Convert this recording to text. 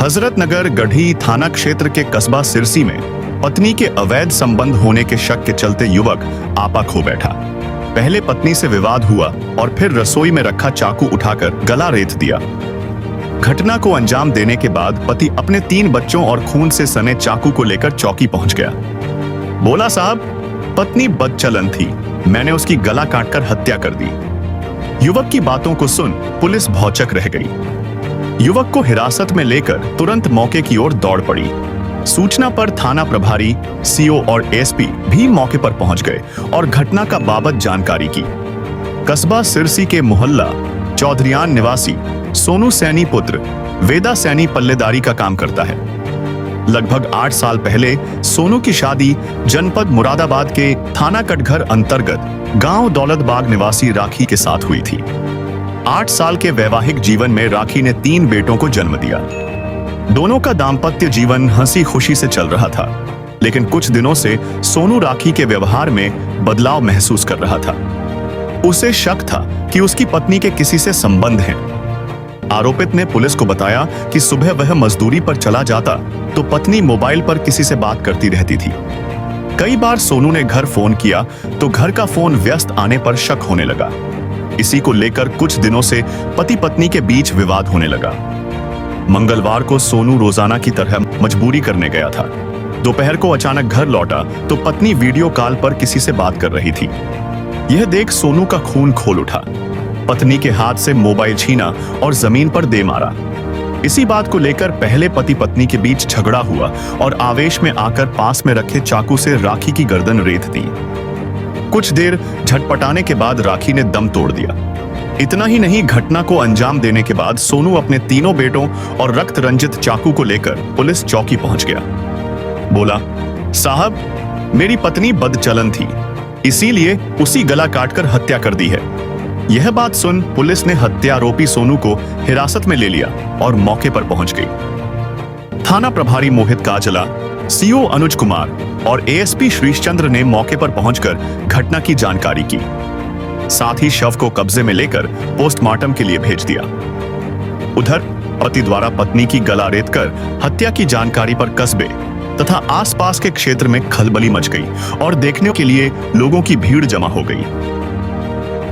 हजरतनगर गढ़ी थाना क्षेत्र के कस्बा सिरसी में पत्नी के अवैध संबंध होने के शक के चलते युवक आपा खो बैठा। पहले पत्नी से विवाद हुआ और फिर रसोई में रखा चाकू उठाकर गला रेत दिया। घटना को अंजाम देने के बाद पति अपने 3 बच्चों और खून से सने चाकू को लेकर चौकी पहुंच गया। बोला, साहब, पत्नी बदचलन थी, मैंने उसकी गला काटकर हत्या कर दी। युवक की बातों को सुन पुलिस भौचक रह गई। युवक को हिरासत में लेकर तुरंत मौके की ओर दौड़ पड़ी। सूचना पर थाना प्रभारी, सीओ और एसपी भी मौके पर पहुंच गए और घटना का बाबत जानकारी की। कस्बा सिरसी के मोहल्ला चौधरियान निवासी सोनू सैनी पुत्र वेदा सैनी पल्लेदारी का काम करता है। लगभग 8 साल पहले सोनू की शादी जनपद मुरादाबाद के थाना कटघर अंतर्गत गांव दौलतबाग निवासी राखी के साथ हुई थी। 8 साल के वैवाहिक जीवन में राखी ने 3 बेटों को जन्म दिया। दोनों का दाम्पत्य जीवन हंसी खुशी से चल रहा था, लेकिन कुछ दिनों से सोनू राखी के व्यवहार में बदलाव महसूस कर रहा था। उसे शक था कि उसकी पत्नी के किसी से संबंध हैं। आरोपित ने पुलिस को बताया कि सुबह वह मजदूरी पर चला जाता तो पत्नी मोबाइल पर किसी से बात करती रहती थी। कई बार सोनू ने घर फोन किया तो घर का फोन व्यस्त आने पर शक होने लगा। इसी को लेकर कुछ दिनों से पति पत्नी के बीच विवाद होने लगा। मंगलवार को सोनू रोजाना की तरह मजबूरी करने गया था। दोपहर को अचानक घर लौटा तो पत्नी वीडियो कॉल पर किसी से बात कर रही थी। यह देख सोनू का खून खोल उठा। पत्नी के हाथ से मोबाइल छीना और जमीन पर दे मारा। इसी बात को लेकर पहले पति पत्नी के बीच झगड़ा हुआ और आवेश में आकर पास में रखे चाकू से राखी की गर्दन रेत दी। कुछ देर झटपटाने के बाद राखी ने दम तोड़ दिया। इतना ही नहीं, घटना को अंजाम देने के बाद सोनू अपने 3 बेटों और रक्त रंजित चाकू को लेकर पुलिस चौकी पहुंच गया। बोला, साहब, मेरी पत्नी बदचलन थी, इसीलिए उसी गला काटकर हत्या कर दी है। यह बात सुन पुलिस ने हत्यारोपी सोनू को हिरासत में ले लिया और मौके पर पहुंच गई। थाना प्रभारी मोहित काजला, सीओ अनुज कुमार और एएसपी श्रीशचंद्र ने मौके पर पहुंचकर घटना की जानकारी की। साथ ही शव को कब्जे में लेकर पोस्टमार्टम के लिए भेज दिया। उधर पति द्वारा पत्नी की गला रेत कर हत्या की जानकारी पर कस्बे तथा आसपास के क्षेत्र में खलबली मच गई और देखने के लिए लोगों की भीड़ जमा हो गई।